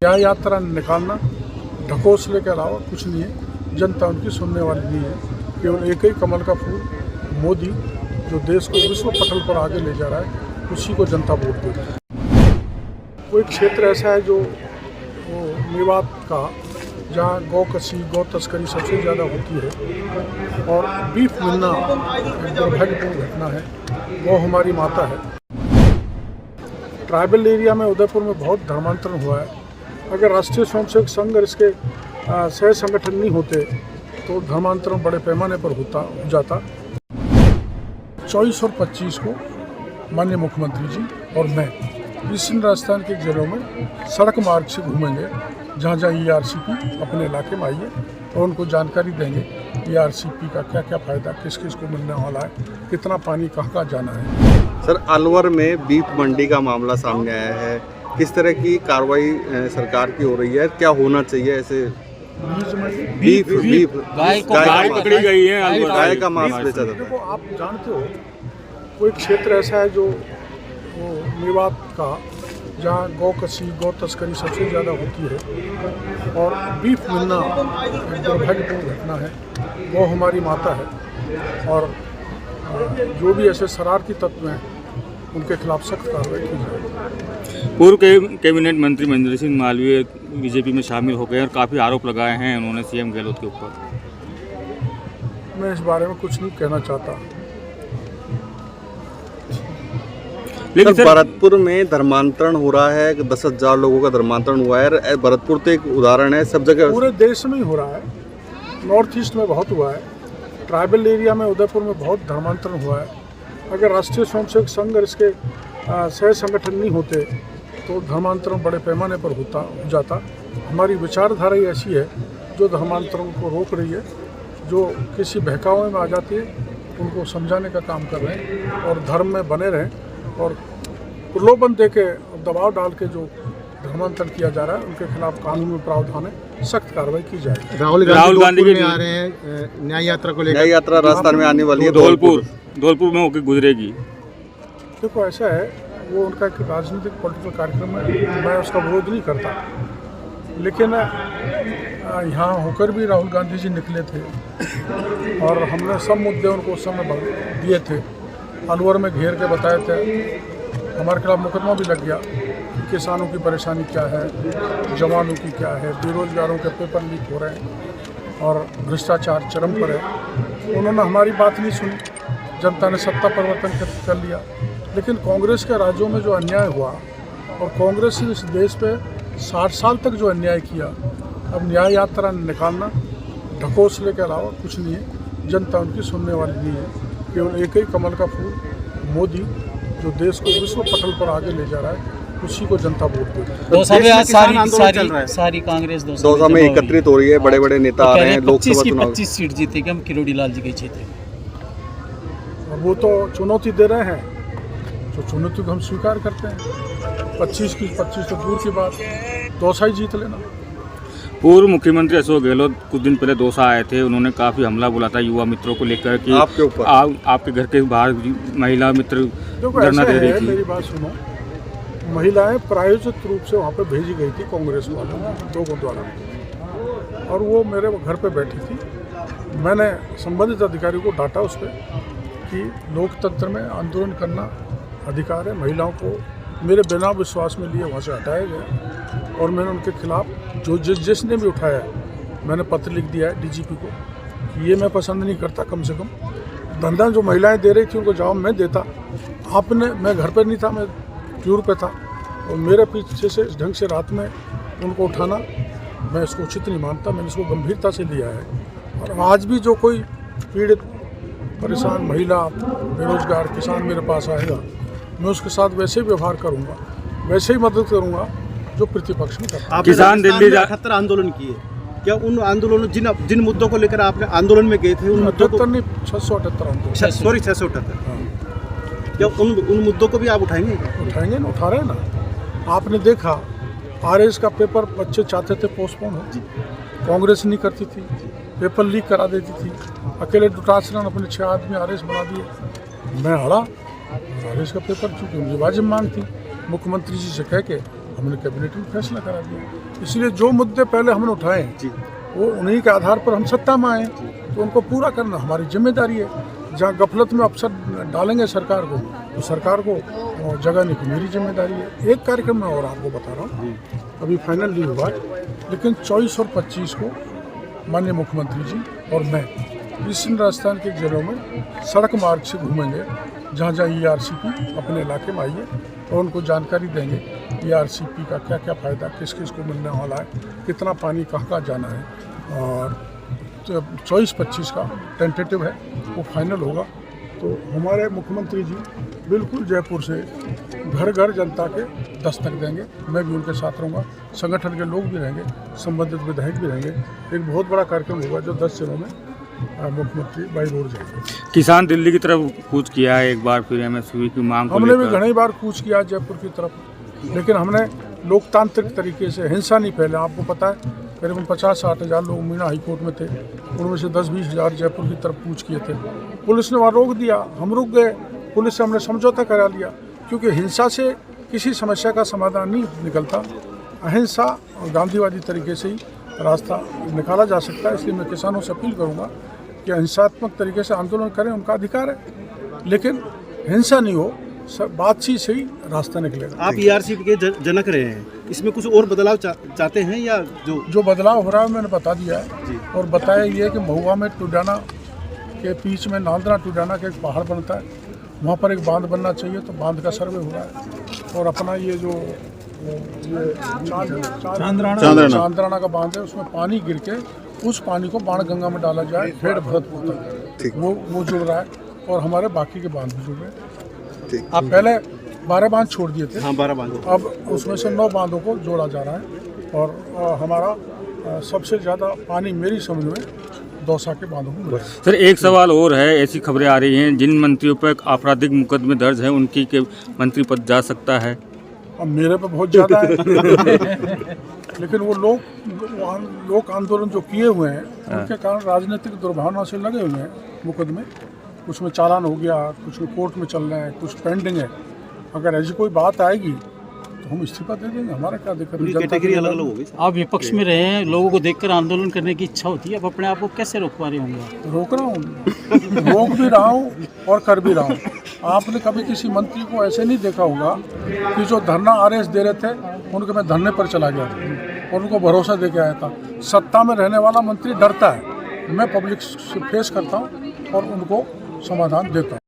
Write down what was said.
न्याय यात्रा निकालना ढकोसले के अलावा कुछ नहीं है। जनता उनकी सुनने वाली नहीं है। केवल एक ही कमल का फूल मोदी, जो देश को विश्व पटल पर आगे ले जा रहा है, उसी को जनता वोट देगी। वो एक क्षेत्र ऐसा है जो मेवात का, जहाँ गौ कसी गौ तस्करी सबसे ज़्यादा होती है और बीफ मिलना एक दुर्भाग्यपूर्ण घटना है। वो हमारी माता है। ट्राइबल एरिया में उदयपुर में बहुत धर्मांतरण हुआ है। अगर राष्ट्रीय स्वयंसेवक संघ और इसके सह संगठन नहीं होते तो धर्मांतरण बड़े पैमाने पर हो जाता। 24 और 25 को माननीय मुख्यमंत्री जी और मैं ईस्टर्न राजस्थान के जिलों में सड़क मार्ग से घूमेंगे, जहाँ जहाँ ERCP अपने इलाके में आई है, और उनको जानकारी देंगे ERCP का क्या क्या फ़ायदा, किस किस को मिलने वाला है, कितना पानी कहाँ कहाँ जाना है। सर, अलवर में बीफ मंडी का मामला सामने आया है। किस तरह की कार्रवाई सरकार की हो रही है? क्या होना चाहिए ऐसे? बीफ गाय पकड़ी गई है, गाय का मांस बेचा जाता है। देखो, आप जानते हो, वो एक क्षेत्र ऐसा है जो मेवात का, जहाँ गौ कसी गौ तस्करी सबसे ज़्यादा होती है और बीफ मिलना एक दुर्भाग्यपूर्ण घटना है। वो हमारी माता है और जो भी ऐसे शरारती तत्व हैं उनके खिलाफ सख्त कार्रवाई की जाए। पूर्व कैबिनेट मंत्री महेंद्र सिंह मालवीय बीजेपी में शामिल हो गए और काफ़ी आरोप लगाए हैं उन्होंने CM गहलोत के ऊपर। मैं इस बारे में कुछ नहीं कहना चाहता। लेकिन सर, भरतपुर में धर्मांतरण हो रहा है। 10,000 लोगों का धर्मांतरण हुआ है। भरतपुर तो एक उदाहरण है, सब जगह पूरे देश में ही हो रहा है। नॉर्थ ईस्ट में बहुत हुआ है। ट्राइबल एरिया में उदयपुर में बहुत धर्मांतरण हुआ है। अगर राष्ट्रीय स्वयंसेवक संघ और इसके सह संगठन नहीं होते तो धर्मांतरण बड़े पैमाने पर हो जाता। हमारी विचारधारा ही ऐसी है जो धर्मांतरण को रोक रही है। जो किसी बहकावे में आ जाती है उनको समझाने का काम कर रहे हैं और धर्म में बने रहें, और प्रलोभन दे के दबाव डाल के जो धर्मांतरण किया जा रहा है उनके खिलाफ कानून में प्रावधान है, सख्त कार्रवाई की जाए। राहुल गांधी के आ रहे हैं न्याय यात्रा को लेकर। न्याय यात्रा राजस्थान में आने वाली है, धौलपुर में होकर गुजरेगी। देखो, ऐसा है, वो उनका एक राजनीतिक पॉलिटिकल कार्यक्रम है, मैं उसका विरोध नहीं करता, लेकिन यहाँ होकर भी राहुल गांधी जी निकले थे और हमने सब मुद्दे उनको उस समय दिए थे। अलवर में घेर के बताए थे। हमारे खिलाफ मुकदमा भी लग गया। किसानों की परेशानी क्या है, जवानों की क्या है, बेरोजगारों के पेपर लीक हो रहे हैं और भ्रष्टाचार चरम पर है। उन्होंने हमारी बात नहीं सुनी। जनता ने सत्ता परिवर्तन कर लिया। लेकिन कांग्रेस के राज्यों में जो अन्याय हुआ, और कांग्रेस ने इस देश पे 60 साल तक जो अन्याय किया, अब न्याय यात्रा निकालना ढकोसले के अलावा कुछ नहीं है। जनता उनकी सुनने वाली नहीं है। केवल एक ही कमल का फूल मोदी, जो देश को विश्व पटल पर आगे ले जा रहा है, उसी को जनता वोट देगी। दौसा में आज सारी कांग्रेस दौसा में एकत्रित हो रही है। बड़े बड़े नेता आ रहे हैं। लोकसभा चुनाव 25 सीट जीतेगी हम किरोड़ी लाल जी के क्षेत्र में। वो तो चुनौती दे रहे हैं, जो चुनौती को हम स्वीकार करते हैं। 25 तो दूर की बात, दौसा ही जीत लेना। पूर्व मुख्यमंत्री अशोक गहलोत कुछ दिन पहले दौसा आए थे। उन्होंने काफ़ी हमला बोला था युवा मित्रों को लेकर कि आपके ऊपर, आपके घर के बाहर महिला मित्र धरना दे रही थी। मेरी बात सुनो, महिलाएं प्रायोजित रूप से वहाँ पे भेजी गई थी कांग्रेस वालों लोगों द्वारा, और वो मेरे घर पे बैठी थी। मैंने संबंधित अधिकारी को डांटा उस पर कि लोकतंत्र में आंदोलन करना अधिकार है। महिलाओं को मेरे बिना विश्वास में लिए वहाँ से हटाया गया, और मैंने उनके खिलाफ जो जिसने भी उठाया, मैंने पत्र लिख दिया है DGP को कि ये मैं पसंद नहीं करता। कम से कम धंधा जो महिलाएं दे रही थी उनको जवाब मैं देता। मैं घर पर नहीं था, मैं टूर पे था, और मेरे पीछे से इस ढंग से रात में उनको उठाना मैं इसको उचित नहीं मानता। मैंने इसको गंभीरता से लिया है, और आज भी जो कोई पीड़ित परेशान महिला, बेरोजगार किसान मेरे पास आएगा, मैं उसके साथ वैसे ही व्यवहार करूंगा, वैसे ही मदद करूंगा जो प्रतिपक्ष में करता है। किसान दिल्ली 78 आंदोलन किए, क्या उन आंदोलनों जिन मुद्दों को लेकर आपने आंदोलन में गए थे उन मुद्दों को? 678 आंदोलन, सॉरी 678। क्या उन मुद्दों को भी आप उठाएंगे? उठाएंगे ना, उठा रहे ना। आपने देखा RS का पेपर बच्चे चाहते थे पोस्टपोन हो, कांग्रेस नहीं करती थी, पेपर लीक करा देती थी। अकेले डुटासरा ने अपने 6 आदमी RS बना दिए। मैं हड़ा RS का पेपर, चूँकि उनकी वाजिब मांग थी, मुख्यमंत्री जी से कह के हमने कैबिनेट में फैसला करा दिया। इसलिए जो मुद्दे पहले हमने उठाए हैं वो उन्हीं के आधार पर हम सत्ता में आए हैं, तो उनको पूरा करना हमारी जिम्मेदारी है। जहाँ गफलत में अफसर डालेंगे सरकार को, तो सरकार को जगाने की मेरी जिम्मेदारी है। एक कार्यक्रम मैं और आपको बता रहा हूँ, अभी फाइनल नहीं हुआ, लेकिन 24 और 25 को माननीय मुख्यमंत्री जी और मैं ईस्टर्न राजस्थान के जिलों में सड़क मार्ग से घूमेंगे, जहाँ जहाँ ERCP अपने इलाके में आई है, और उनको जानकारी देंगे ERCP का क्या क्या फ़ायदा, किस किस को मिलने वाला है, कितना पानी कहाँ कहाँ जाना है। और 24-25 का टेंटेटिव है, वो फाइनल होगा। तो हमारे मुख्यमंत्री जी बिल्कुल जयपुर से घर घर जनता के दस्तक देंगे। मैं भी उनके साथ रहूँगा, संगठन के लोग भी रहेंगे, संबंधित विधायक भी रहेंगे। एक बहुत बड़ा कार्यक्रम होगा जो 10 जिलों में मुख्यमंत्री बाई रोड जाएंगे। किसान दिल्ली की तरफ कूच किया है एक बार फिर MSP की मांग को हमने भी लेकर। घनी बार कूच किया जयपुर की तरफ, लेकिन हमने लोकतांत्रिक तरीके से, हिंसा नहीं फैले। आपको पता है करीबन 50-60 हज़ार लोग मीना हाईकोर्ट में थे, उनमें से 10-20 हज़ार जयपुर की तरफ कूच किए थे। पुलिस ने वहाँ रोक दिया, हम रुक गए, पुलिस से हमने समझौता करा लिया, क्योंकि हिंसा से किसी समस्या का समाधान नहीं निकलता। अहिंसा और गांधीवादी तरीके से ही रास्ता निकाला जा सकता है। इसलिए मैं किसानों से अपील करूँगा कि अहिंसात्मक तरीके से आंदोलन करें, उनका अधिकार है, लेकिन हिंसा नहीं हो, बातचीत से ही रास्ता निकलेगा। आप ERCP के जनक रहे हैं, इसमें कुछ और बदलाव चाहते हैं या जो बदलाव हो रहा है मैंने बता दिया है, और बताया ये कि महुआ में टुडाना के बीच में नांदना टुडाना का एक पहाड़ बनता है, वहाँ पर एक बांध बनना चाहिए, तो बांध का सर्वे हो रहा है। और अपना ये जो चांदराना का बांध है, उसमें पानी गिर के उस पानी को बाणगंगा में डाला जाए, खेड़ भरतपुर तक, वो जुड़ रहा है, और हमारे बाकी के बांध भी जुड़ रहे हैं। आप पहले 12 बांध छोड़ दिए थे, हाँ 12 बांध, अब उसमें से 9 बांधों को जोड़ा जा रहा है। और हमारा सबसे ज़्यादा पानी मेरी समझ में दौसा के बांधों में। सर एक सवाल और है, ऐसी खबरें आ रही हैं जिन मंत्रियों पर आपराधिक मुकदमे दर्ज हैं उनकी के मंत्री पद जा सकता है। अब मेरे पे बहुत ज़्यादा है लेकिन वो लोक आंदोलन जो किए हुए हैं उनके कारण राजनीतिक दुर्भावना से लगे हुए हैं मुकदमे, कुछ में चालान हो गया, कुछ में कोर्ट में चल रहे हैं, कुछ पेंडिंग है। अगर ऐसी कोई बात आएगी तो हम इस्तीफा दे देंगे, हमारा क्या दिक्कत है। कैटेगरी अलग अलग होगी। आप विपक्ष में रहे हैं, लोगों को देखकर आंदोलन करने की इच्छा होती है, अब अपने आप को कैसे रोक पा रहे होंगे? रोक रहा हूँ, रोक भी रहा हूँ और कर भी रहा हूँ। आपने कभी किसी मंत्री को ऐसे नहीं देखा होगा कि जो धरना RS दे रहे थे उनके मैं धरने पर चला गया था और उनको भरोसा दे के आया था। सत्ता में रहने वाला मंत्री डरता है, मैं पब्लिक से फेस करता हूँ और उनको समाधान देता हूँ।